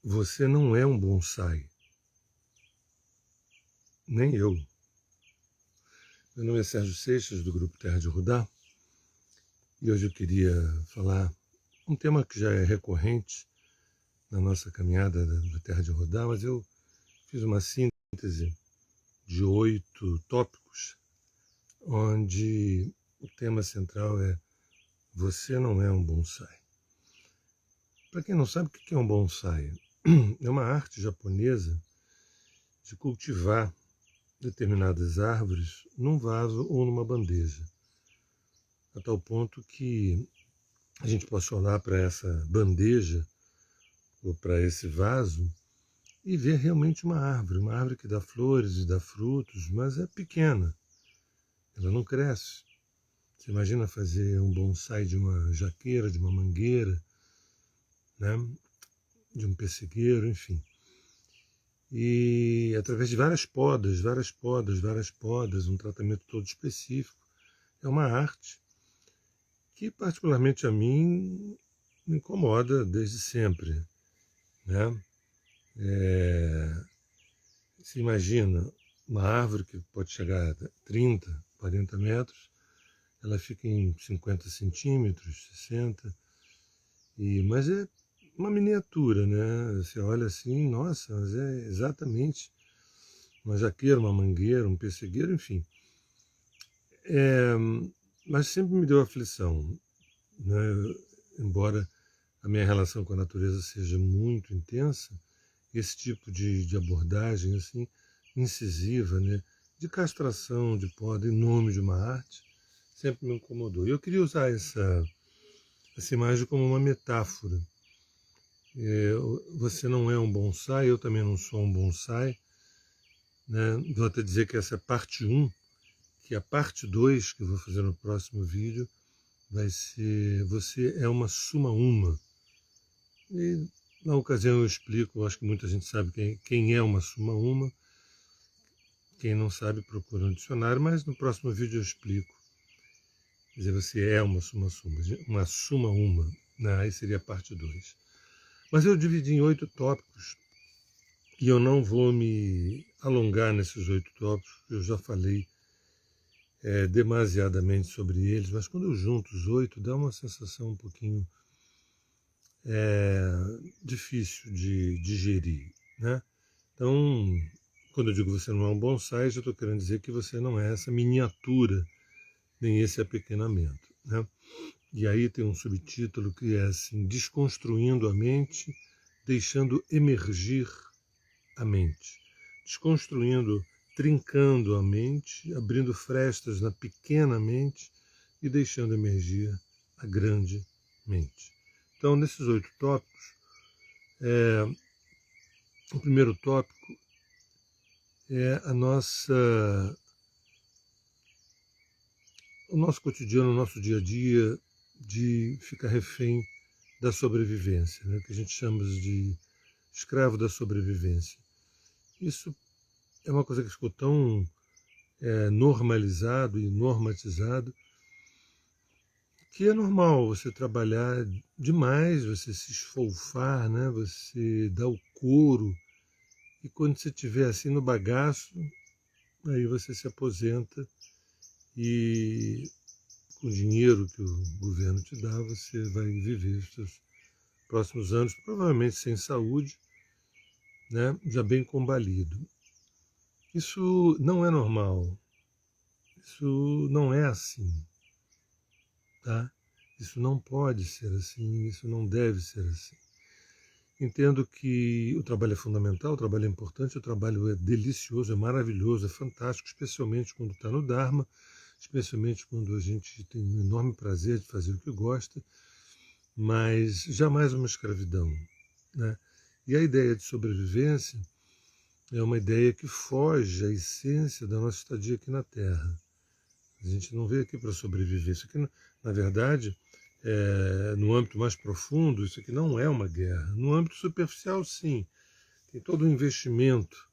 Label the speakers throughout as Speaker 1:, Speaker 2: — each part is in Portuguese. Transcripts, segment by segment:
Speaker 1: Você não é um bonsai, nem eu. Meu nome é Sérgio Seixas, do Grupo Terra de Rudá, e hoje eu queria falar um tema que já é recorrente na nossa caminhada da Terra de Rudá, mas eu fiz uma síntese de 8 tópicos, onde o tema central é você não é um bonsai. Para quem não sabe o que é um bonsai, é uma arte japonesa de cultivar determinadas árvores num vaso ou numa bandeja, a tal ponto que a gente possa olhar para essa bandeja ou para esse vaso e ver realmente uma árvore que dá flores e dá frutos, mas é pequena, ela não cresce. Você imagina fazer um bonsai de uma jaqueira, de uma mangueira, né? De um pessegueiro, enfim. E através de várias podas, um tratamento todo específico, é uma arte que particularmente a mim me incomoda desde sempre, né? Se imagina uma árvore que pode chegar a 30, 40 metros, ela fica em 50 centímetros, 60, mas é uma miniatura, né? Você olha assim, nossa, mas é exatamente uma jaqueira, uma mangueira, um pessegueiro, enfim. Mas sempre me deu aflição, né? Embora a minha relação com a natureza seja muito intensa, esse tipo de abordagem assim, incisiva, né? De castração, de poda em nome de uma arte, sempre me incomodou. E eu queria usar essa imagem como uma metáfora. Você não é um bonsai, eu também não sou um bonsai, né? Vou até dizer que essa é a parte 1, que a parte 2, que eu vou fazer no próximo vídeo, vai ser Você é uma suma uma. E na ocasião eu explico, acho que muita gente sabe quem é uma suma uma. Quem não sabe procura um dicionário, mas no próximo vídeo eu explico. Quer dizer, você é uma suma uma, né? Aí seria a parte 2. Mas eu dividi em 8 tópicos e eu não vou me alongar nesses 8 tópicos, eu já falei demasiadamente sobre eles, mas quando eu junto os 8 dá uma sensação um pouquinho difícil de digerir, né? Então, quando eu digo você não é um bonsai, já estou querendo dizer que você não é essa miniatura, nem esse apequenamento, né? E aí tem um subtítulo que é assim, desconstruindo a mente, deixando emergir a mente. Desconstruindo, trincando a mente, abrindo frestas na pequena mente e deixando emergir a grande mente. Então, nesses 8 tópicos, o primeiro tópico é o nosso cotidiano, o nosso dia a dia, de ficar refém da sobrevivência, né? Que a gente chama de escravo da sobrevivência. Isso é uma coisa que ficou tão normalizado e normatizado que é normal você trabalhar demais, você se esfolfar, né? Você dar o couro, e quando você estiver assim no bagaço, aí você se aposenta e com o dinheiro que o governo te dá, você vai viver os seus próximos anos, provavelmente sem saúde, né? Já bem combalido. Isso não é normal, isso não é assim, tá? Isso não pode ser assim, isso não deve ser assim. Entendo que o trabalho é fundamental, o trabalho é importante, o trabalho é delicioso, é maravilhoso, é fantástico, especialmente quando está no Dharma, especialmente quando a gente tem um enorme prazer de fazer o que gosta, mas jamais uma escravidão, né? E a ideia de sobrevivência é uma ideia que foge à essência da nossa estadia aqui na Terra. A gente não veio aqui para sobreviver. Isso aqui, na verdade, no âmbito mais profundo, isso aqui não é uma guerra. No âmbito superficial, sim. Tem todo um investimento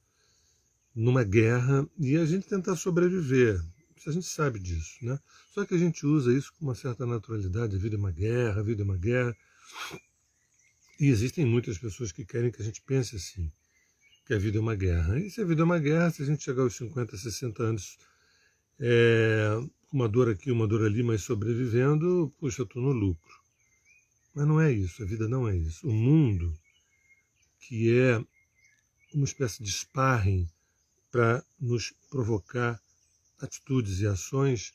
Speaker 1: numa guerra e a gente tentar sobreviver. A gente sabe disso, né? Só que a gente usa isso com uma certa naturalidade. A vida é uma guerra, a vida é uma guerra. E existem muitas pessoas que querem que a gente pense assim, que a vida é uma guerra. E se a vida é uma guerra, se a gente chegar aos 50, 60 anos com uma dor aqui, uma dor ali, mas sobrevivendo, puxa, eu estou no lucro. Mas não é isso, a vida não é isso. O mundo, que é uma espécie de sparring para nos provocar atitudes e ações,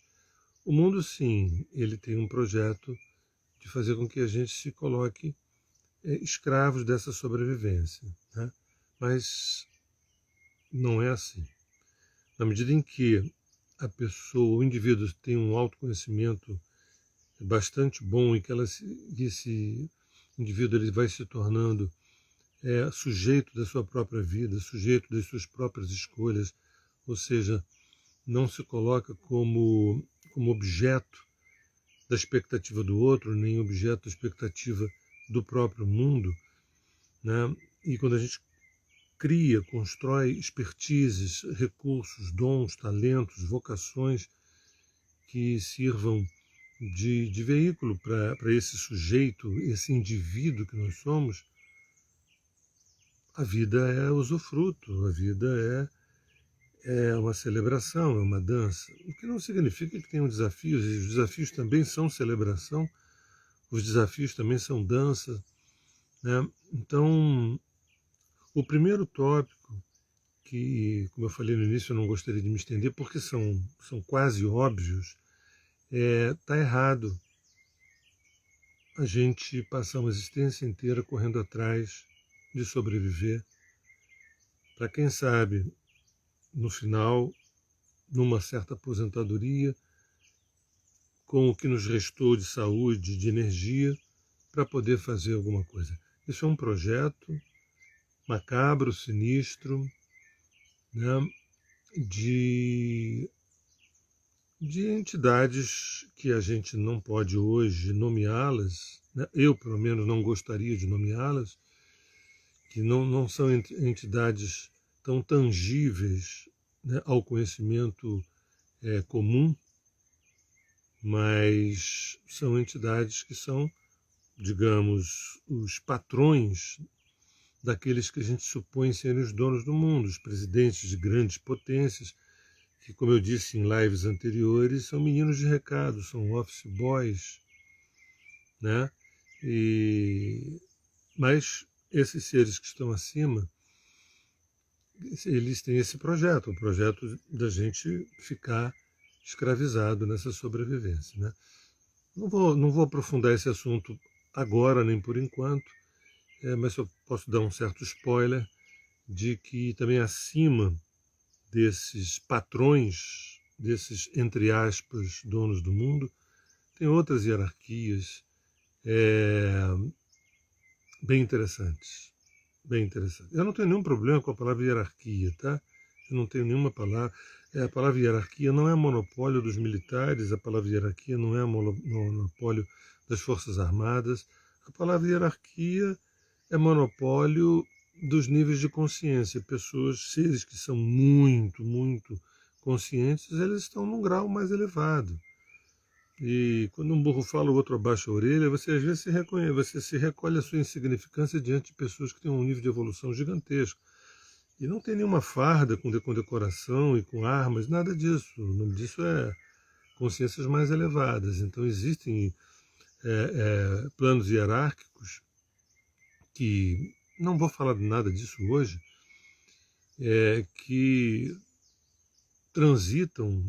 Speaker 1: o mundo sim, ele tem um projeto de fazer com que a gente se coloque escravos dessa sobrevivência. Né? Mas não é assim. Na medida em que a pessoa, o indivíduo tem um autoconhecimento bastante bom e que esse indivíduo ele vai se tornando sujeito da sua própria vida, sujeito das suas próprias escolhas, ou seja, não se coloca como objeto da expectativa do outro, nem objeto da expectativa do próprio mundo, né? E quando a gente cria, constrói expertises, recursos, dons, talentos, vocações que sirvam de veículo para esse sujeito, esse indivíduo que nós somos, a vida é usufruto, a vida é uma celebração, é uma dança. O que não significa que tenham desafios, e os desafios também são celebração, os desafios também são dança. Né? Então, o primeiro tópico, que, como eu falei no início, eu não gostaria de me estender, porque são quase óbvios, está errado a gente passar uma existência inteira correndo atrás de sobreviver, para quem sabe, no final, numa certa aposentadoria, com o que nos restou de saúde, de energia, para poder fazer alguma coisa. Isso é um projeto macabro, sinistro, né, de entidades que a gente não pode hoje nomeá-las, né? Eu, pelo menos, não gostaria de nomeá-las, que não são entidades tão tangíveis, né, ao conhecimento comum, mas são entidades que são, digamos, os patrões daqueles que a gente supõe serem os donos do mundo, os presidentes de grandes potências, que, como eu disse em lives anteriores, são meninos de recado, são office boys, né? Mas esses seres que estão acima, eles têm esse projeto, o projeto da gente ficar escravizado nessa sobrevivência, né? Não vou aprofundar esse assunto agora, nem por enquanto, mas eu posso dar um certo spoiler de que também acima desses patrões, desses, entre aspas, donos do mundo, tem outras hierarquias bem interessantes. Bem interessante. Eu não tenho nenhum problema com a palavra hierarquia, tá? Eu não tenho nenhuma palavra. A palavra hierarquia não é monopólio dos militares, a palavra hierarquia não é monopólio das Forças Armadas. A palavra hierarquia é monopólio dos níveis de consciência. Pessoas, seres que são muito, muito conscientes, eles estão num grau mais elevado. E quando um burro fala, o outro abaixa a orelha, você às vezes se reconhece, você se recolhe a sua insignificância diante de pessoas que têm um nível de evolução gigantesco. E não tem nenhuma farda com decoração e com armas, nada disso. O nome disso é consciências mais elevadas. Então existem planos hierárquicos que, não vou falar de nada disso hoje, que transitam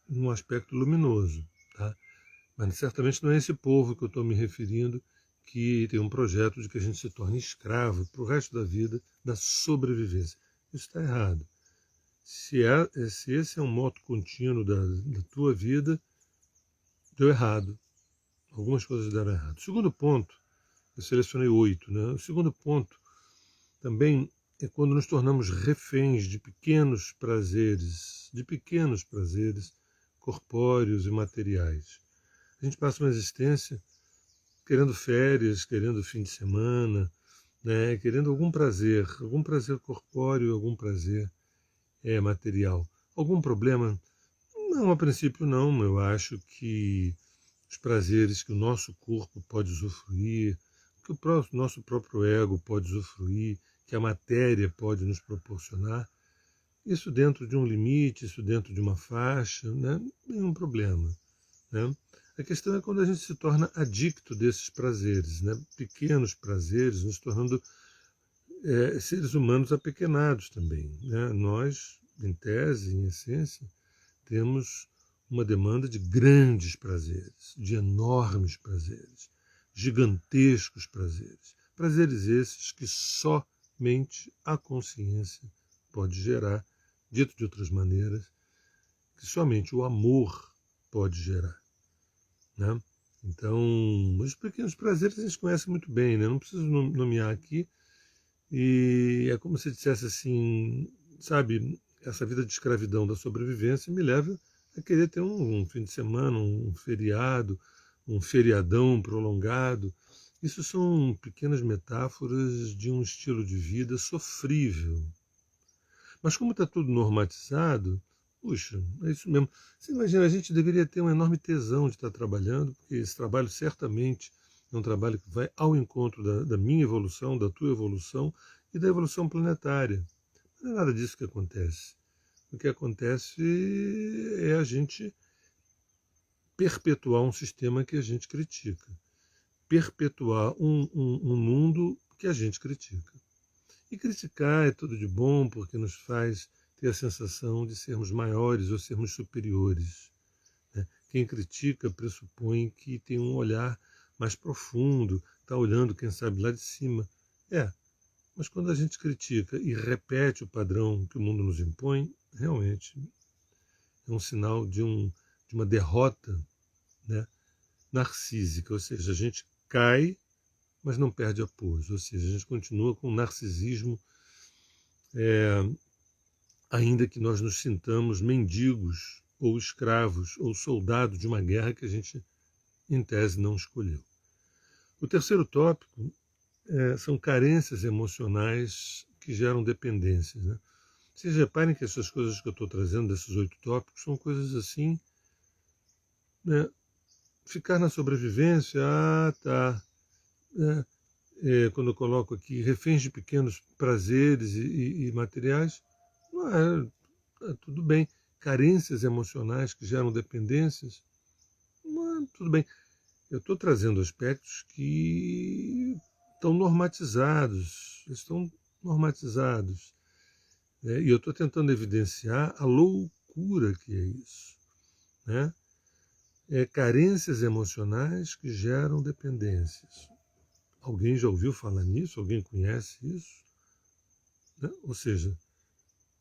Speaker 1: num aspecto luminoso. Tá? Mas certamente não é esse povo que eu estou me referindo que tem um projeto de que a gente se torne escravo para o resto da vida da sobrevivência. Isso está errado. Se esse é um moto contínuo da tua vida, deu errado. Algumas coisas deram errado. O segundo ponto, eu selecionei 8, né? O segundo ponto também é quando nos tornamos reféns de pequenos prazeres corpóreos e materiais. A gente passa uma existência querendo férias, querendo fim de semana, né, querendo algum prazer corpóreo, algum prazer material. Algum problema? Não, a princípio não. Eu acho que os prazeres que o nosso corpo pode usufruir, que o nosso próprio ego pode usufruir, que a matéria pode nos proporcionar. Isso dentro de um limite, isso dentro de uma faixa, né? Nenhum problema. Né? A questão é quando a gente se torna adicto desses prazeres, né? Pequenos prazeres, nos tornando seres humanos apequenados também. Né? Nós, em tese, em essência, temos uma demanda de grandes prazeres, de enormes prazeres, gigantescos prazeres. Prazeres esses que somente a consciência pode gerar, dito de outras maneiras, que somente o amor pode gerar. Né? Então, os pequenos prazeres a gente conhece muito bem, né? Não preciso nomear aqui. E é como se dissesse assim, sabe, essa vida de escravidão da sobrevivência me leva a querer ter um fim de semana, um feriado, um feriadão prolongado. Isso são pequenas metáforas de um estilo de vida sofrível. Mas como está tudo normatizado, puxa, é isso mesmo. Você imagina, a gente deveria ter um enorme tesão de estar trabalhando, porque esse trabalho certamente é um trabalho que vai ao encontro da minha evolução, da tua evolução e da evolução planetária. Não é nada disso que acontece. O que acontece é a gente perpetuar um sistema que a gente critica, perpetuar um mundo que a gente critica. E criticar é tudo de bom porque nos faz ter a sensação de sermos maiores ou sermos superiores. Né? Quem critica pressupõe que tem um olhar mais profundo, está olhando, quem sabe, lá de cima. Mas quando a gente critica e repete o padrão que o mundo nos impõe, realmente é um sinal de uma derrota, né, narcísica, ou seja, a gente cai, mas não perde a pose, ou seja, a gente continua com o narcisismo, ainda que nós nos sintamos mendigos ou escravos ou soldados de uma guerra que a gente, em tese, não escolheu. O terceiro tópico são carências emocionais que geram dependências. Né? Vocês reparem que essas coisas que eu estou trazendo, desses 8 tópicos, são coisas assim, né? Ficar na sobrevivência, tá. Quando eu coloco aqui reféns de pequenos prazeres e materiais, não tudo bem. Carências emocionais que geram dependências, não tudo bem. Eu estou trazendo aspectos que estão normatizados, né? E eu estou tentando evidenciar a loucura que é isso. Né? Carências emocionais que geram dependências. Alguém já ouviu falar nisso? Alguém conhece isso? Né? Ou seja,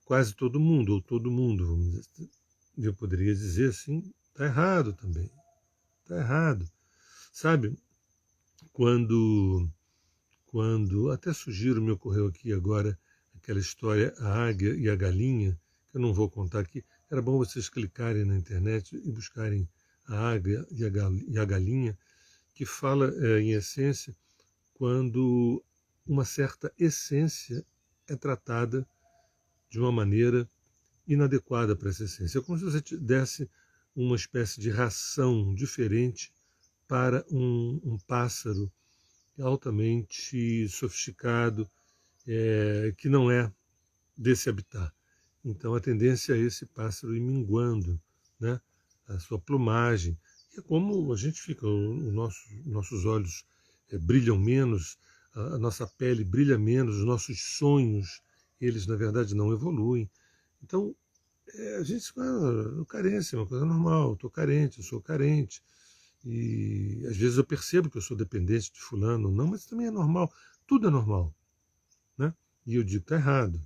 Speaker 1: quase todo mundo, ou todo mundo, vamos dizer. Eu poderia dizer assim, está errado também. Está errado. Sabe, quando até sugiro, me ocorreu aqui agora, aquela história, a águia e a galinha, que eu não vou contar aqui, era bom vocês clicarem na internet e buscarem a águia e a galinha, que fala, em essência, quando uma certa essência é tratada de uma maneira inadequada para essa essência. É como se você desse uma espécie de ração diferente para um pássaro altamente sofisticado, que não é desse habitat. Então a tendência é esse pássaro ir minguando, né, a sua plumagem. E é como a gente fica, nossos olhos brilham menos, a nossa pele brilha menos, os nossos sonhos, eles na verdade não evoluem. Então a gente fica, carência é uma coisa normal, estou carente, eu sou carente. E às vezes eu percebo que eu sou dependente de fulano, não, mas também é normal, tudo é normal. Né? E eu digo, está errado.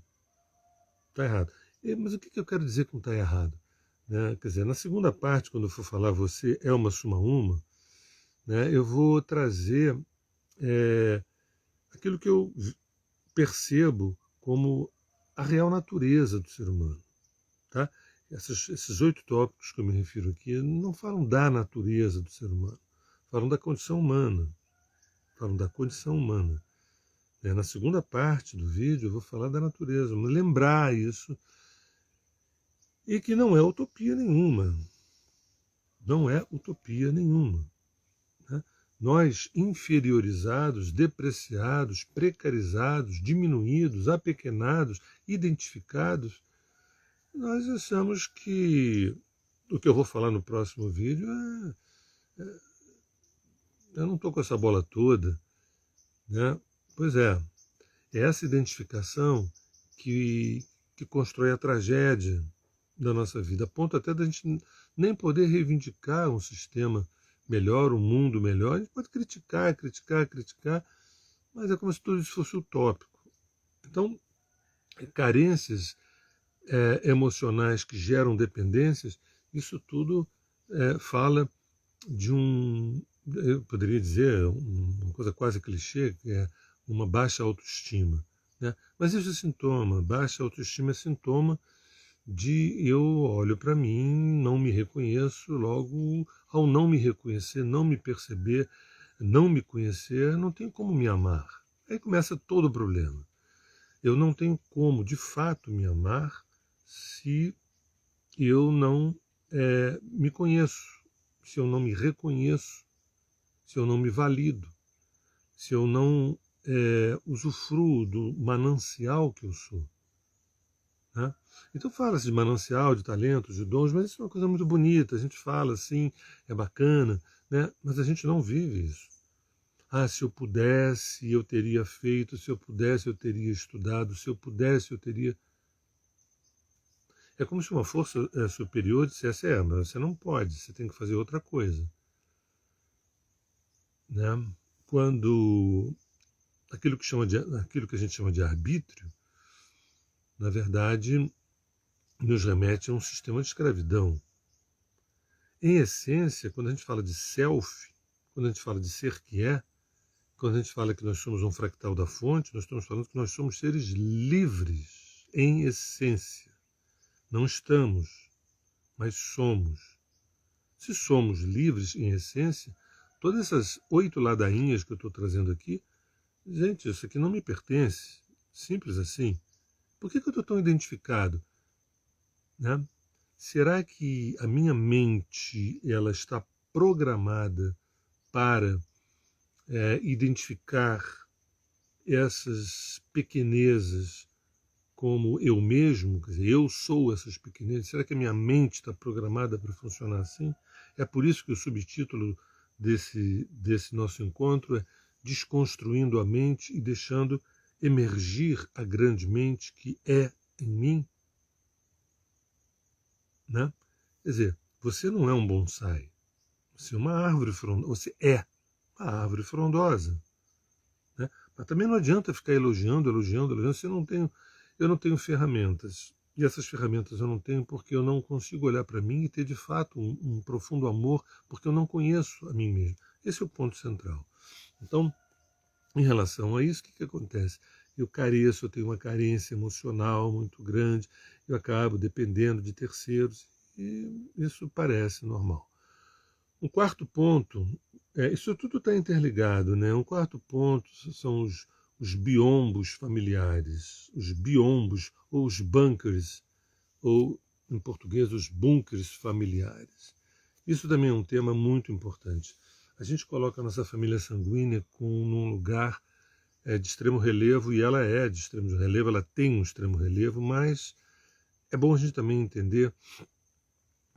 Speaker 1: Está errado. Mas o que eu quero dizer com está errado? Né? Quer dizer, na segunda parte, quando eu for falar você é uma suma uma, né, eu vou trazer aquilo que eu percebo como a real natureza do ser humano. Tá? Esses 8 tópicos que eu me refiro aqui não falam da natureza do ser humano, falam da condição humana. Falam da condição humana. Na segunda parte do vídeo eu vou falar da natureza, vamos lembrar isso, e que não é utopia nenhuma. Não é utopia nenhuma. Né? Nós, inferiorizados, depreciados, precarizados, diminuídos, apequenados, identificados, nós achamos que o que eu vou falar no próximo vídeo eu não estou com essa bola toda, né? Pois é essa identificação que constrói a tragédia da nossa vida, a ponto até da gente nem poder reivindicar um sistema melhor, um mundo melhor. A gente pode criticar, criticar, criticar, mas é como se tudo isso fosse utópico. Então, carências emocionais que geram dependências, isso tudo fala de eu poderia dizer, uma coisa quase clichê, que é uma baixa autoestima. Né? Mas isso é sintoma, baixa autoestima é sintoma de eu olho para mim, não me reconheço, logo, ao não me reconhecer, não me perceber, não me conhecer, não tenho como me amar. Aí começa todo o problema. Eu não tenho como, de fato, me amar se eu não me conheço, se eu não me reconheço, se eu não me valido, se eu não usufruo do manancial que eu sou. Né? Então fala-se de manancial, de talentos, de dons, mas isso é uma coisa muito bonita, a gente fala assim, é bacana, né? Mas a gente não vive isso. Ah, se eu pudesse, eu teria feito, se eu pudesse, eu teria estudado, se eu pudesse, eu teria... É como se uma força superior dissesse, mas você não pode, você tem que fazer outra coisa. Né? Quando aquilo que a gente chama de arbítrio, na verdade, nos remete a um sistema de escravidão. Em essência, quando a gente fala de self, quando a gente fala de ser que é, quando a gente fala que nós somos um fractal da fonte, nós estamos falando que nós somos seres livres, em essência. Não estamos, mas somos. Se somos livres em essência, todas essas 8 ladainhas que eu estou trazendo aqui, gente, isso aqui não me pertence. Simples assim. Por que eu estou tão identificado? Né? Será que a minha mente ela está programada para identificar essas pequenezas como eu mesmo? Quer dizer, eu sou essas pequenezas? Será que a minha mente está programada para funcionar assim? É por isso que o subtítulo desse nosso encontro é Desconstruindo a Mente e Deixando Emergir a Grande Mente que é em mim. Né? Quer dizer, você não é um bonsai, você é uma árvore frondosa, você é uma árvore frondosa. Né? Mas também não adianta ficar elogiando, se eu não tenho ferramentas. E essas ferramentas eu não tenho porque eu não consigo olhar para mim e ter de fato um profundo amor, porque eu não conheço a mim mesmo. Esse é o ponto central. Então, em relação a isso, o que acontece? Eu careço, eu tenho uma carência emocional muito grande, eu acabo dependendo de terceiros, e isso parece normal. Um quarto ponto, isso tudo está interligado, né? Um quarto ponto são os biombos familiares, os biombos ou os bunkers, ou em português os bunkers familiares. Isso também é um tema muito importante. A gente coloca a nossa família sanguínea num lugar de extremo relevo, e ela é de extremo relevo, ela tem um extremo relevo, mas é bom a gente também entender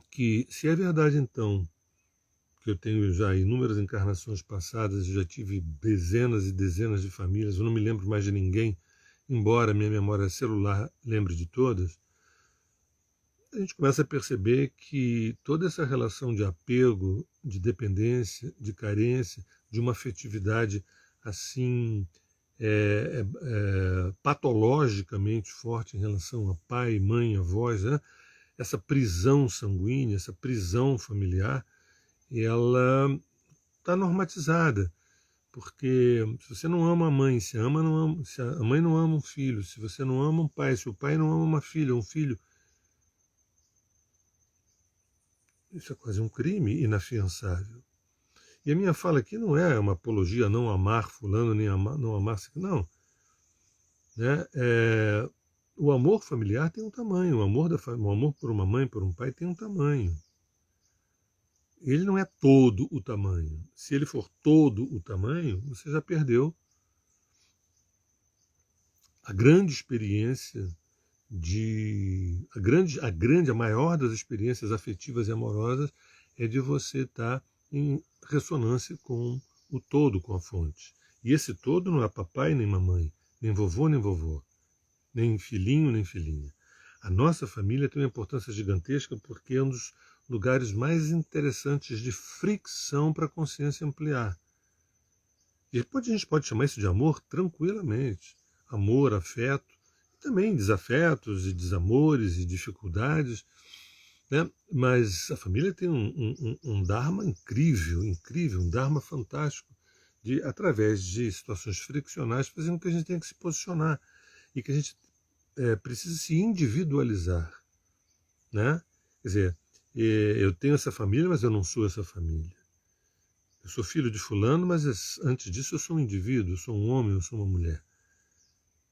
Speaker 1: que se é verdade então que eu tenho já inúmeras encarnações passadas, já tive dezenas e dezenas de famílias, eu não me lembro mais de ninguém, embora minha memória celular lembre de todas, a gente começa a perceber que toda essa relação de apego, de dependência, de carência, de uma afetividade assim patologicamente forte em relação a pai, mãe, avós, né? Essa prisão sanguínea, essa prisão familiar, ela está normatizada, porque se você não ama a mãe, se a mãe não ama um filho, se você não ama um pai, se o pai não ama uma filha, um filho, isso é quase um crime inafiançável. E a minha fala aqui não é uma apologia a não amar fulano, nem não amar, não. Né? O amor familiar tem um tamanho, o amor por uma mãe, por um pai tem um tamanho. ele não é todo o tamanho. Se ele for todo o tamanho, você já perdeu a grande experiência a maior das experiências afetivas e amorosas é de você estar em ressonância com o todo, com a fonte. E esse todo não é papai nem mamãe, nem vovô nem vovó, nem filhinho nem filhinha. A nossa família tem uma importância gigantesca porque é um dos lugares mais interessantes de fricção para a consciência ampliar. E a gente pode chamar isso de amor tranquilamente. Amor, afeto, também desafetos e desamores e dificuldades, né? Mas a família tem um dharma incrível, incrível, um dharma fantástico, de, através de situações friccionais, fazendo que a gente tenha que se posicionar e que a gente precisa se individualizar, né? Quer dizer, eu tenho essa família, mas eu não sou essa família. Eu sou filho de fulano, mas antes disso eu sou um indivíduo, eu sou um homem, eu sou uma mulher,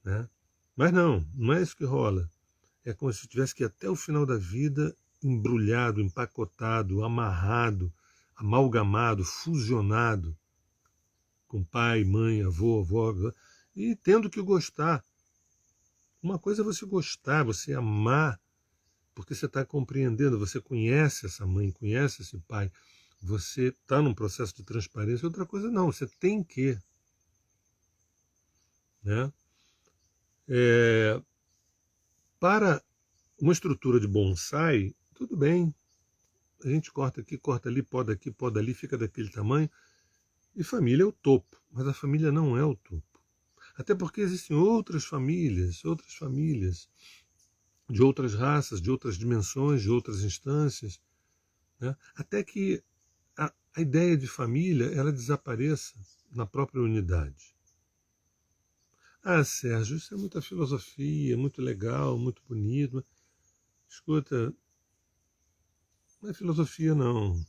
Speaker 1: né? Mas não é isso que rola. É como se eu tivesse que ir até o final da vida embrulhado, empacotado, amarrado, amalgamado, fusionado com pai, mãe, avô, avó, e tendo que gostar. Uma coisa é você gostar, você amar, porque você está compreendendo, você conhece essa mãe, conhece esse pai, você está num processo de transparência. Outra coisa não, você tem que, né? Para uma estrutura de bonsai, tudo bem, a gente corta aqui, poda ali, fica daquele tamanho. E família é o topo, mas a família não é o topo. Até porque existem outras famílias, de outras raças, de outras dimensões, de outras instâncias, né? Até que a ideia de família ela desapareça na própria unidade. Ah, Sérgio, isso é muita filosofia, muito legal, muito bonito. Escuta, não é filosofia não,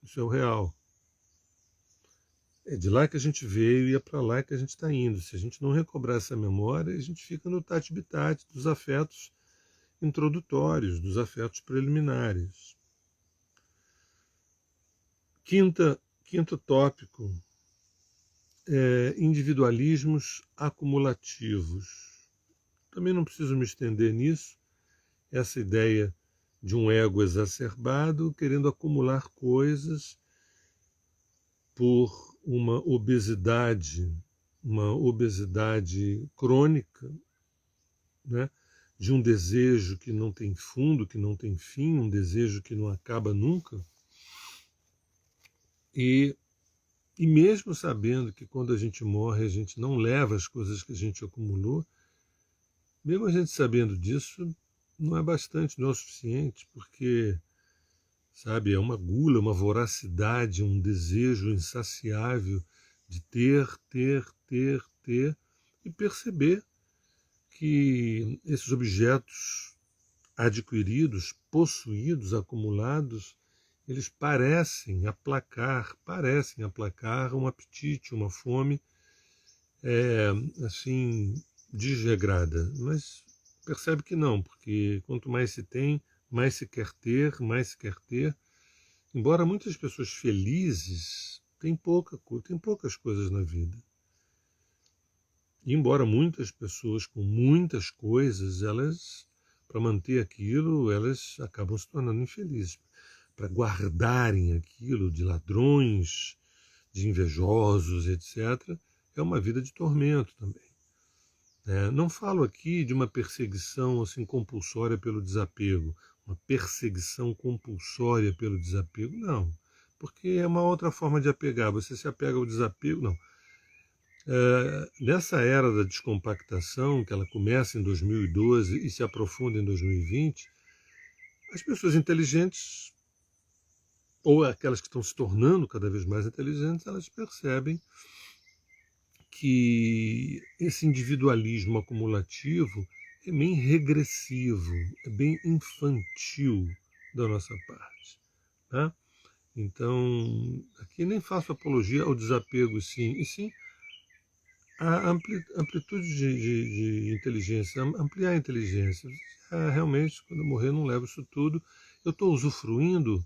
Speaker 1: isso é o real. É de lá que a gente veio e é para lá que a gente está indo. Se a gente não recobrar essa memória, a gente fica no tati-bitate dos afetos introdutórios, dos afetos preliminares. Quinto tópico, individualismos acumulativos. Também não preciso me estender nisso. Essa ideia de um ego exacerbado querendo acumular coisas por uma obesidade crônica, né? De um desejo que não tem fundo, que não tem fim, um desejo que não acaba nunca. E mesmo sabendo que quando a gente morre a gente não leva as coisas que a gente acumulou, mesmo a gente sabendo disso, não é bastante, não é o suficiente, porque, sabe, é uma gula, uma voracidade, um desejo insaciável de ter, e perceber que esses objetos adquiridos, possuídos, acumulados, eles parecem aplacar um apetite, uma fome, assim, desregrada. Mas percebe que não, porque quanto mais se tem, mais se quer ter, mais se quer ter. Embora muitas pessoas felizes têm poucas coisas na vida. E embora muitas pessoas com muitas coisas, elas, para manter aquilo, elas acabam se tornando infelizes. Para guardarem aquilo de ladrões, de invejosos, etc., é uma vida de tormento também. Não falo aqui de uma perseguição assim compulsória pelo desapego, uma perseguição compulsória pelo desapego, não. Porque é uma outra forma de apegar. Você se apega ao desapego, não. Nessa era da descompactação, que ela começa em 2012 e se aprofunda em 2020, as pessoas inteligentes, ou aquelas que estão se tornando cada vez mais inteligentes, elas percebem que esse individualismo acumulativo é bem regressivo, é bem infantil da nossa parte. Né? Então, aqui nem faço apologia ao desapego, e sim a amplitude de inteligência, ampliar a inteligência. Realmente, quando eu morrer, eu não levo isso tudo. Eu estou usufruindo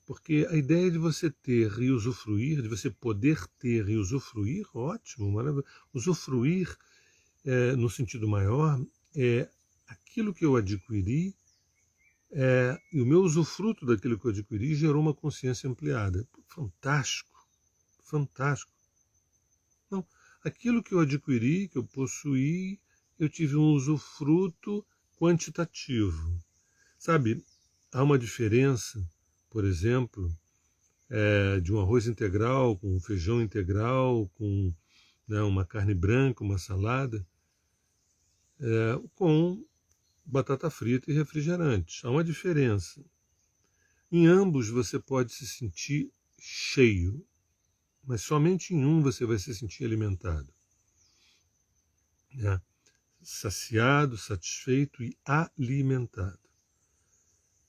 Speaker 1: Porque a ideia de você ter e usufruir, de você poder ter e usufruir, ótimo, maravilhoso. Usufruir, no sentido maior, é aquilo que eu adquiri, e o meu usufruto daquilo que eu adquiri gerou uma consciência ampliada. Fantástico, fantástico. Não, aquilo que eu adquiri, que eu possuí, eu tive um usufruto quantitativo. Sabe, há uma diferença, por exemplo, de um arroz integral, com um feijão integral, com, né, uma carne branca, uma salada, com batata frita e refrigerante. Há uma diferença. Em ambos você pode se sentir cheio, mas somente em um você vai se sentir alimentado, né? Saciado, satisfeito e alimentado.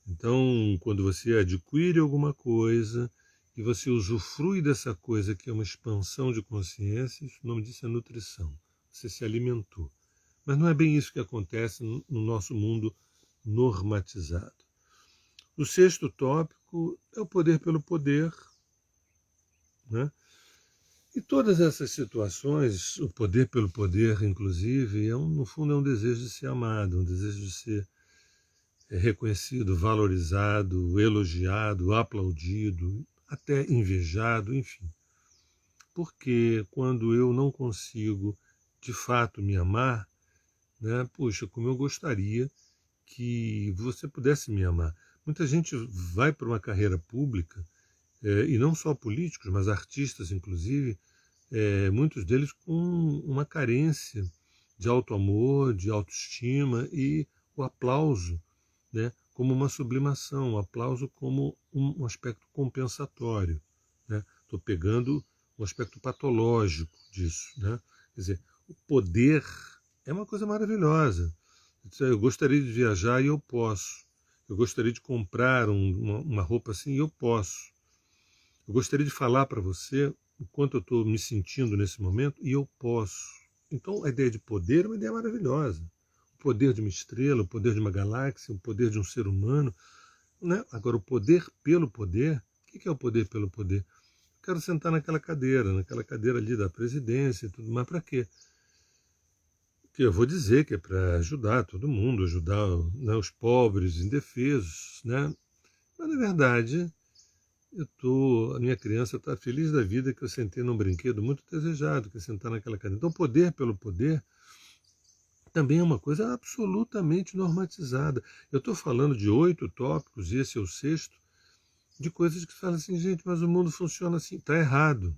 Speaker 1: Então, quando você adquire alguma coisa e você usufrui dessa coisa que é uma expansão de consciência, o nome disso é nutrição. Você se alimentou. Mas não é bem isso que acontece no nosso mundo normatizado. O sexto tópico é o poder pelo poder, né? E todas essas situações, o poder pelo poder, inclusive, no fundo é um desejo de ser amado, um desejo de ser reconhecido, valorizado, elogiado, aplaudido, até invejado, enfim. Porque quando eu não consigo, de fato, me amar, né, puxa, como eu gostaria que você pudesse me amar. Muita gente vai para uma carreira pública, e não só políticos, mas artistas, inclusive, muitos deles com uma carência de auto-amor, de autoestima e o aplauso, né, como uma sublimação, o aplauso como um aspecto compensatório. Estou pegando um aspecto patológico disso. Né? Quer dizer, o poder é uma coisa maravilhosa. Eu gostaria de viajar e eu posso. Eu gostaria de comprar uma roupa assim e eu posso. Eu gostaria de falar para você o quanto eu estou me sentindo nesse momento e eu posso. Então a ideia de poder é uma ideia maravilhosa. O poder de uma estrela, o poder de uma galáxia, o poder de um ser humano. Né? Agora, o poder pelo poder, o que é o poder pelo poder? Eu quero sentar naquela cadeira ali da presidência e tudo, mas para quê? Que eu vou dizer que é para ajudar todo mundo, ajudar, né, os pobres, indefesos, né? Mas na verdade, a minha criança está feliz da vida que eu sentei num brinquedo muito desejado, que é sentar naquela cadeira. Então, poder pelo poder também é uma coisa absolutamente normatizada. Eu estou falando de 8 tópicos, e esse é o sexto, de coisas que falam assim, gente, mas o mundo funciona assim. Está errado.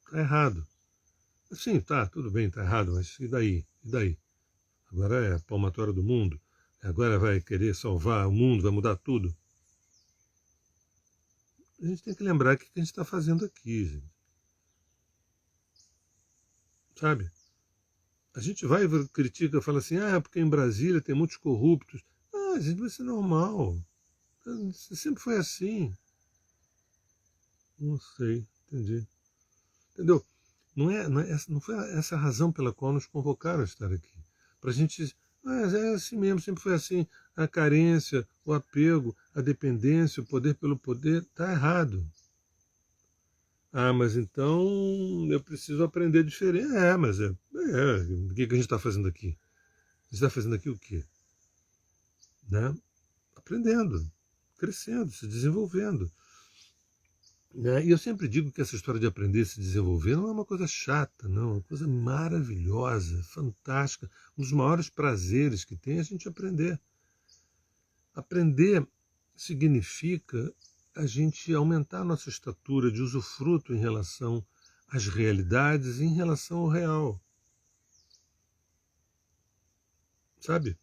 Speaker 1: Está errado. Sim, tá, tudo bem, está errado, mas e daí? E daí? Agora é a palmatória do mundo? Agora vai querer salvar o mundo, vai mudar tudo? A gente tem que lembrar o que a gente está fazendo aqui, gente. Sabe? A gente vai e critica, fala assim, porque em Brasília tem muitos corruptos. Ah, gente, vai ser normal. Sempre foi assim. Não sei, entendi. Entendeu? Não foi essa a razão pela qual nos convocaram a estar aqui. Para a gente. É assim mesmo, sempre foi assim. A carência, o apego, a dependência, o poder pelo poder, está errado. Mas então eu preciso aprender diferente. Mas o que a gente está fazendo aqui? A gente está fazendo aqui o quê? Né? Aprendendo, crescendo, se desenvolvendo. Né? E eu sempre digo que essa história de aprender e se desenvolver não é uma coisa chata, não, é uma coisa maravilhosa, fantástica. Um dos maiores prazeres que tem é a gente aprender. Aprender significa a gente aumentar a nossa estatura de usufruto em relação às realidades e em relação ao real. Sabe?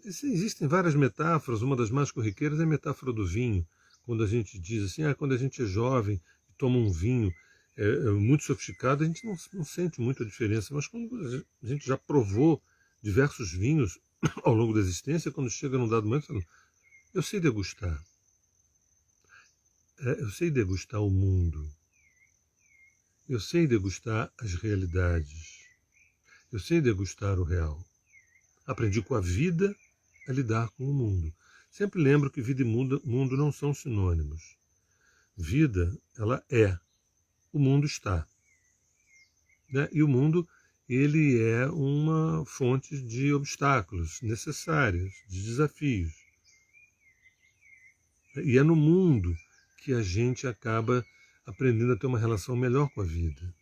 Speaker 1: Existem várias metáforas, uma das mais corriqueiras é a metáfora do vinho. Quando a gente diz assim, quando a gente é jovem e toma um vinho muito sofisticado, a gente não sente muita diferença. Mas quando a gente já provou diversos vinhos ao longo da existência, quando chega num dado momento, eu sei degustar. Eu sei degustar o mundo. Eu sei degustar as realidades. Eu sei degustar o real. Aprendi com a vida a lidar com o mundo. Sempre lembro que vida e mundo não são sinônimos. Vida, ela é. O mundo está. Né? E o mundo, ele é uma fonte de obstáculos necessários, de desafios. E é no mundo que a gente acaba aprendendo a ter uma relação melhor com a vida.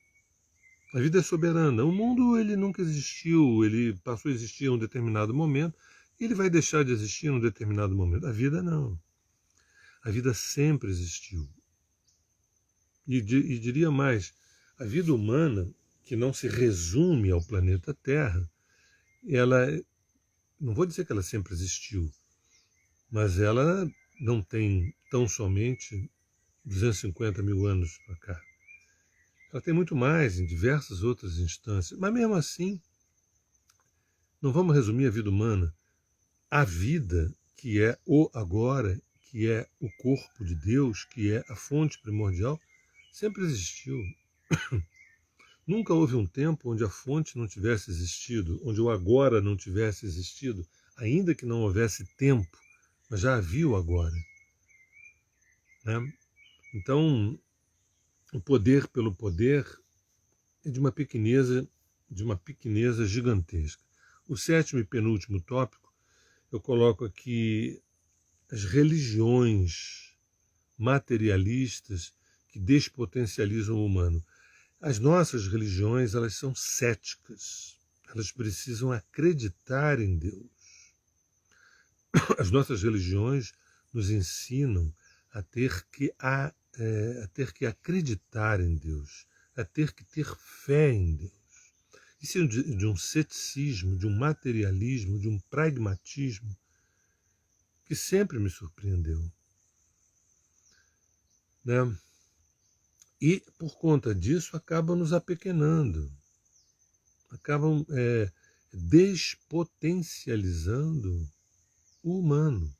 Speaker 1: A vida é soberana. O mundo, ele nunca existiu, ele passou a existir em um determinado momento e ele vai deixar de existir em um determinado momento. A vida não. A vida sempre existiu. E diria mais, a vida humana, que não se resume ao planeta Terra, ela, não vou dizer que ela sempre existiu, mas ela não tem tão somente 250 mil anos para cá. Ela tem muito mais em diversas outras instâncias, mas mesmo assim, não vamos resumir a vida humana. A vida, que é o agora, que é o corpo de Deus, que é a fonte primordial, sempre existiu. Nunca houve um tempo onde a fonte não tivesse existido, onde o agora não tivesse existido, ainda que não houvesse tempo, mas já havia o agora. Né? Então, o poder pelo poder é de uma pequeneza gigantesca. O sétimo e penúltimo tópico, eu coloco aqui as religiões materialistas que despotencializam o humano. As nossas religiões, elas são céticas. Elas precisam acreditar em Deus. As nossas religiões nos ensinam a ter que acreditar em Deus, a ter que ter fé em Deus. Isso é de um ceticismo, de um materialismo, de um pragmatismo que sempre me surpreendeu. Né? E, por conta disso, acabam nos apequenando, acabam despotencializando o humano.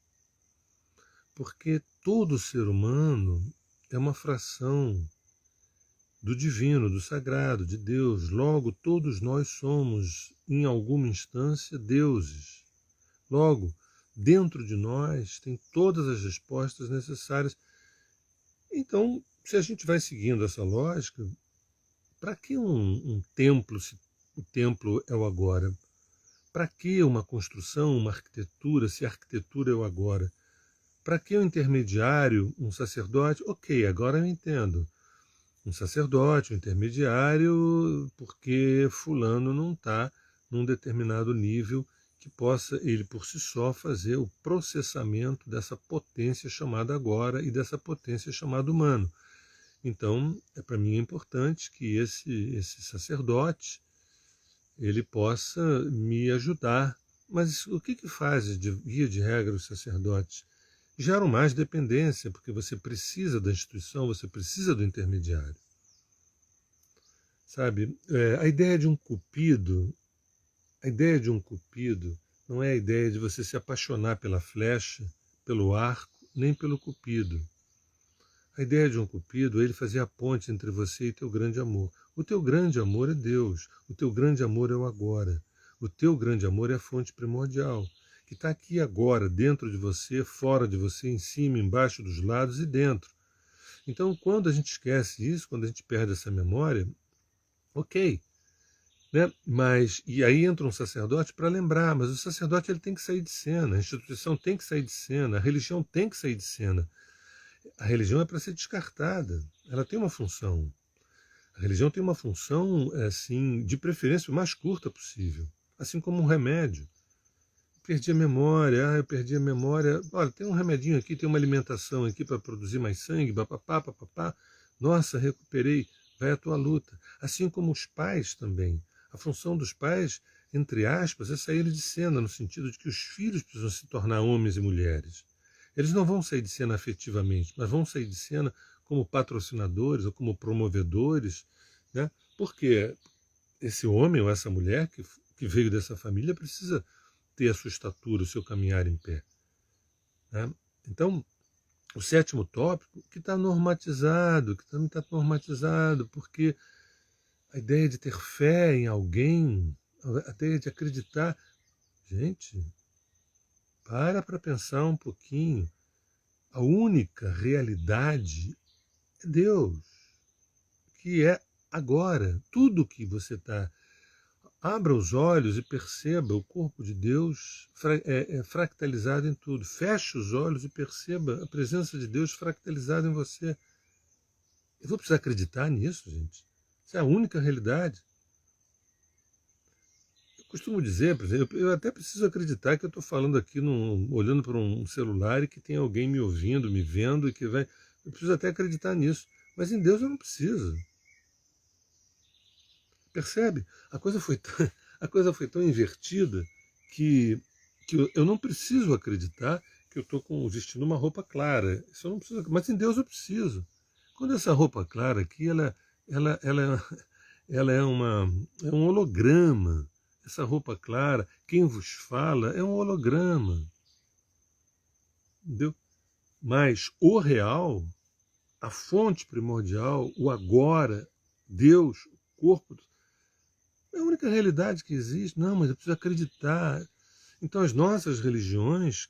Speaker 1: Porque todo ser humano é uma fração do divino, do sagrado, de Deus. Logo, todos nós somos, em alguma instância, deuses. Logo, dentro de nós tem todas as respostas necessárias. Então, se a gente vai seguindo essa lógica, para que um templo, se o templo é o agora? Para que uma construção, uma arquitetura, se a arquitetura é o agora? Para que um intermediário, um sacerdote? Ok, agora eu entendo. Um sacerdote, um intermediário, porque fulano não está num determinado nível que possa ele por si só fazer o processamento dessa potência chamada agora e dessa potência chamada humano. Então, para mim é importante que esse sacerdote ele possa me ajudar. Mas o que faz, de via de regra, os sacerdotes? Geram mais dependência, porque você precisa da instituição, você precisa do intermediário. Sabe, a ideia de um cupido não é a ideia de você se apaixonar pela flecha, pelo arco, nem pelo cupido. A ideia de um cupido é ele fazer a ponte entre você e teu grande amor. O teu grande amor é Deus, o teu grande amor é o agora. O teu grande amor é a fonte primordial, que está aqui agora, dentro de você, fora de você, em cima, embaixo, dos lados e dentro. Então, quando a gente esquece isso, quando a gente perde essa memória, ok. Né? E aí entra um sacerdote para lembrar, mas o sacerdote ele tem que sair de cena, a instituição tem que sair de cena, a religião tem que sair de cena. A religião é para ser descartada, ela tem uma função. A religião tem uma função, assim, de preferência o mais curta possível, assim como um remédio. Perdi a memória, eu perdi a memória. Olha, tem um remedinho aqui, tem uma alimentação aqui para produzir mais sangue, papapá, papapá. Nossa, recuperei, vai à tua luta. Assim como os pais também. A função dos pais, entre aspas, é sair de cena, no sentido de que os filhos precisam se tornar homens e mulheres. Eles não vão sair de cena afetivamente, mas vão sair de cena como patrocinadores ou como promovedores, né? Porque esse homem ou essa mulher que veio dessa família precisa ter a sua estatura, o seu caminhar em pé. Né? Então, o sétimo tópico, que está normatizado, que também está normatizado, porque a ideia de ter fé em alguém, a ideia de acreditar, gente, Para pensar um pouquinho. A única realidade é Deus, que é agora. Tudo que você está... Abra os olhos e perceba o corpo de Deus é fractalizado em tudo. Feche os olhos e perceba a presença de Deus fractalizada em você. Eu vou precisar acreditar nisso, gente. Isso é a única realidade. Eu costumo dizer, por exemplo, eu até preciso acreditar que eu estou falando aqui, olhando para um celular e que tem alguém me ouvindo, me vendo e que vai... Eu preciso até acreditar nisso. Mas em Deus eu não preciso. Percebe? A coisa foi tão invertida que eu não preciso acreditar que eu estou vestindo uma roupa clara. Isso eu não preciso, mas em Deus eu preciso. Quando essa roupa clara aqui, ela, ela, ela é um holograma. Essa roupa clara, quem vos fala é um holograma. Entendeu? Mas o real, a fonte primordial, o agora, Deus, o corpo, é a única realidade que existe. Não, mas eu preciso acreditar. Então as nossas religiões,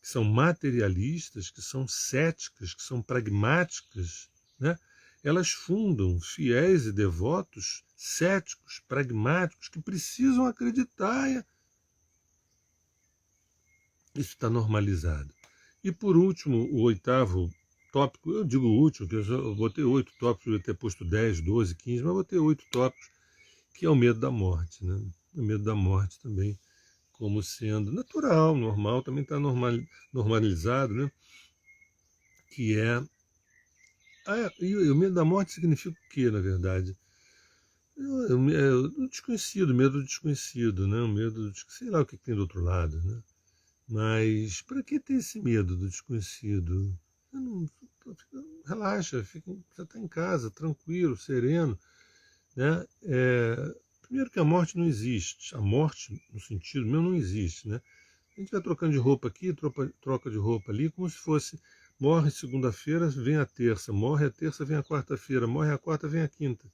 Speaker 1: que são materialistas, que são céticas, que são pragmáticas, né? Elas fundam fiéis e devotos céticos, pragmáticos, que precisam acreditar. Isso está normalizado. E por último, o oitavo tópico, eu digo o último, porque eu botei 8 tópicos, eu ia ter posto 10, 12, 15, mas eu botei 8 tópicos, que é o medo da morte. Né? O medo da morte também, como sendo natural, normal, também está normalizado, né? Que é... e o medo da morte significa o quê, na verdade? É o desconhecido, medo do desconhecido, né? O medo do... sei lá o que tem do outro lado, né? Mas para que ter esse medo do desconhecido? Não, relaxa, você está em casa, tranquilo, sereno. Né? Primeiro que a morte não existe. A morte, no sentido meu, não existe. Né? A gente vai trocando de roupa aqui, troca de roupa ali, como se fosse: morre segunda-feira, vem a terça, morre a terça, vem a quarta-feira, morre a quarta, vem a quinta.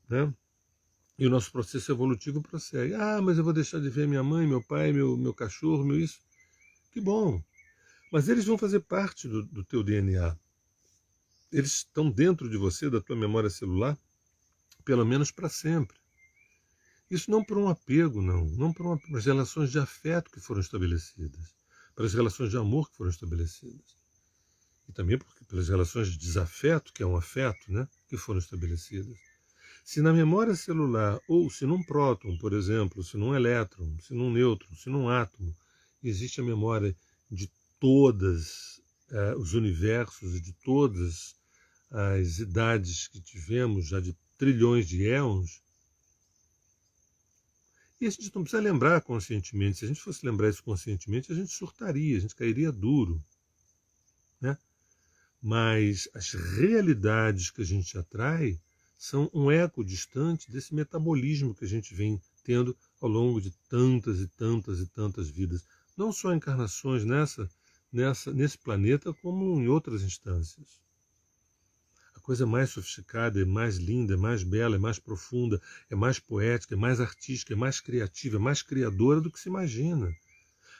Speaker 1: Né? E o nosso processo evolutivo prossegue. Ah, mas eu vou deixar de ver minha mãe, meu pai, meu cachorro, meu isso. Que bom. Mas eles vão fazer parte do teu DNA. Eles estão dentro de você, da tua memória celular, pelo menos para sempre. Isso não por um apego, não por as relações de afeto que foram estabelecidas, para as relações de amor que foram estabelecidas. E também pelas relações de desafeto, que é um afeto, né, que foram estabelecidas. Se na memória celular, ou se num próton, por exemplo, se num elétron, se num nêutron, se num átomo, existe a memória de todas os universos e de todas as idades que tivemos, já de trilhões de éons, e a gente não precisa lembrar conscientemente. Se a gente fosse lembrar isso conscientemente, a gente surtaria, a gente cairia duro. Né? Mas as realidades que a gente atrai são um eco distante desse metabolismo que a gente vem tendo ao longo de tantas e tantas e tantas vidas. Não só encarnações nesse planeta, como em outras instâncias. A coisa mais sofisticada, é mais linda, é mais bela, é mais profunda, é mais poética, é mais artística, é mais criativa, é mais criadora do que se imagina.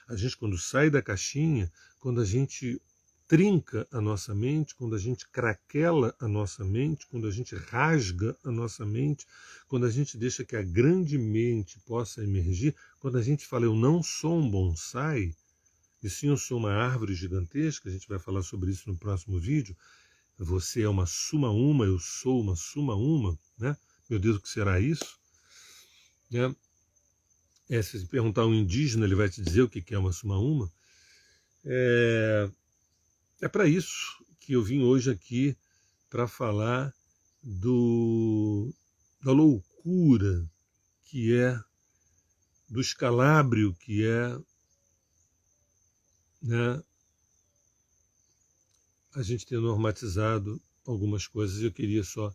Speaker 1: A gente, quando sai da caixinha, quando a gente trinca a nossa mente, quando a gente craquela a nossa mente, quando a gente rasga a nossa mente, quando a gente deixa que a grande mente possa emergir, quando a gente fala: eu não sou um bonsai, e sim eu sou uma árvore gigantesca, a gente vai falar sobre isso no próximo vídeo. Você é uma suma uma, eu sou uma suma uma, né? Meu Deus, o que será isso? Né? Se você perguntar a um indígena, ele vai te dizer o que é uma suma uma. É para isso que eu vim hoje aqui, para falar da loucura que é, do escalabrio que é, né, a gente ter normatizado algumas coisas. Eu queria só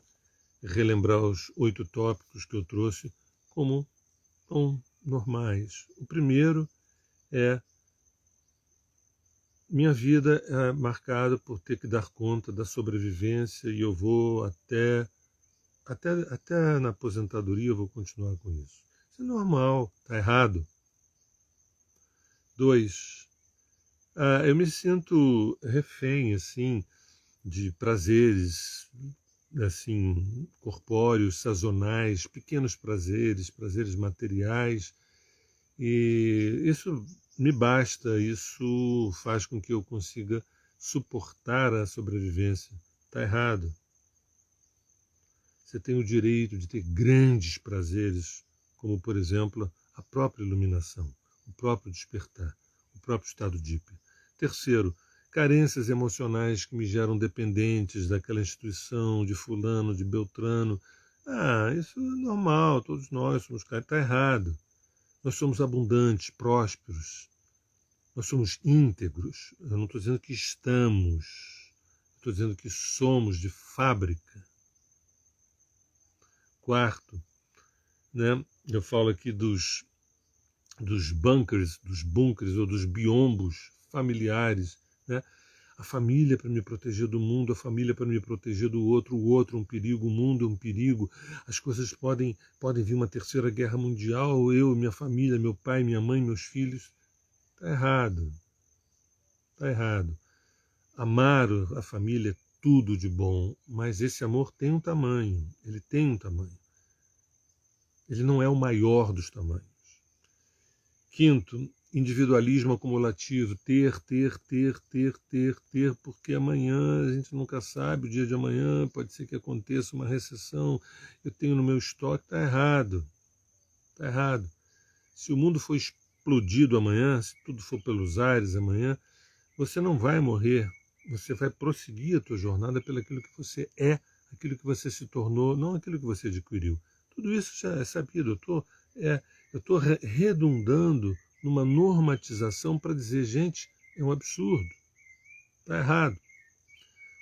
Speaker 1: relembrar os 8 tópicos que eu trouxe como tão normais. O primeiro é: minha vida é marcada por ter que dar conta da sobrevivência e eu vou até na aposentadoria eu vou continuar com isso. Isso é normal, está errado. 2, eu me sinto refém, assim, de prazeres, assim, corpóreos, sazonais, pequenos prazeres, prazeres materiais, e isso me basta, isso faz com que eu consiga suportar a sobrevivência. Está errado. Você tem o direito de ter grandes prazeres, como, por exemplo, a própria iluminação, o próprio despertar, o próprio estado deep. Terceiro, carências emocionais que me geram dependentes daquela instituição, de fulano, de beltrano. Isso é normal, todos nós somos caros. Está errado. Nós somos abundantes, prósperos, nós somos íntegros. Eu não estou dizendo que estamos, estou dizendo que somos de fábrica. Quarto, né, eu falo aqui dos bunkers ou dos biombos familiares, né? A família para me proteger do mundo, a família para me proteger do outro, o outro é um perigo, o mundo é um perigo, as coisas podem vir uma terceira guerra mundial, eu, minha família, meu pai, minha mãe, meus filhos. Está errado. Está errado. Amar a família é tudo de bom, mas esse amor tem um tamanho, ele tem um tamanho. Ele não é o maior dos tamanhos. Quinto, individualismo acumulativo, ter, porque amanhã a gente nunca sabe, o dia de amanhã pode ser que aconteça uma recessão, eu tenho no meu estoque, está errado. Está errado. Se o mundo for explodido amanhã, se tudo for pelos ares amanhã, você não vai morrer, você vai prosseguir a tua jornada pelo aquilo que você é, aquilo que você se tornou, não aquilo que você adquiriu. Tudo isso já é sabido. Eu estou redundando numa normatização para dizer, gente, é um absurdo. Está errado.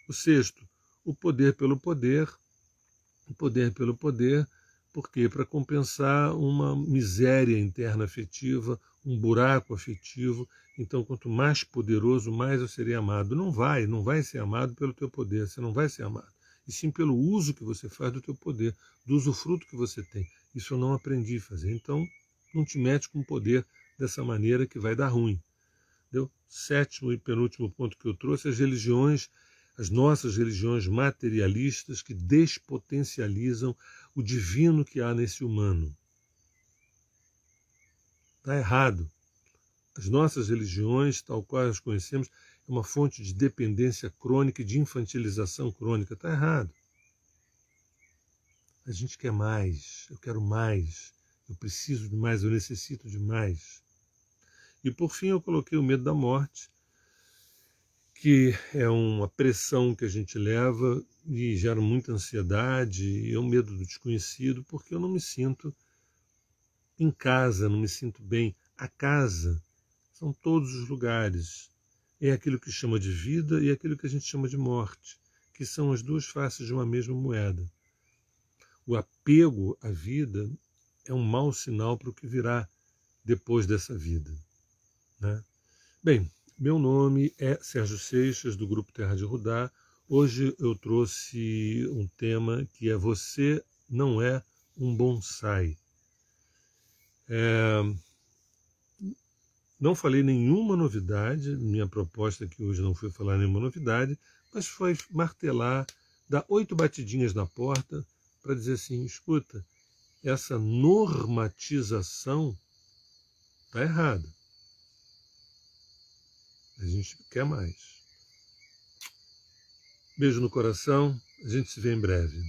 Speaker 1: O sexto, o poder pelo poder. O poder pelo poder, porque para compensar uma miséria interna afetiva, um buraco afetivo. Então, quanto mais poderoso, mais eu serei amado. Não vai ser amado pelo teu poder, você não vai ser amado. E sim pelo uso que você faz do teu poder, do usufruto que você tem. Isso eu não aprendi a fazer. Então, não te mete com poder dessa maneira que vai dar ruim. Entendeu? Sétimo e penúltimo ponto que eu trouxe, as nossas religiões materialistas que despotencializam o divino que há nesse humano. Está errado. As nossas religiões, tal qual as conhecemos, é uma fonte de dependência crônica e de infantilização crônica. Está errado. A gente quer mais, eu quero mais, eu preciso de mais, eu necessito de mais. E por fim eu coloquei o medo da morte, que é uma pressão que a gente leva e gera muita ansiedade, e é um medo do desconhecido, porque eu não me sinto em casa, não me sinto bem. A casa são todos os lugares. É aquilo que chama de vida e aquilo que a gente chama de morte, que são as duas faces de uma mesma moeda. O apego à vida é um mau sinal para o que virá depois dessa vida, né? Bem, meu nome é Sérgio Seixas, do Grupo Terra de Rudá. Hoje eu trouxe um tema que é Você não é um bonsai. Não falei nenhuma novidade, minha proposta aqui hoje não foi falar nenhuma novidade, mas foi martelar, dar 8 batidinhas na porta para dizer assim, escuta, essa normatização está errada. A gente quer mais. Beijo no coração, a gente se vê em breve.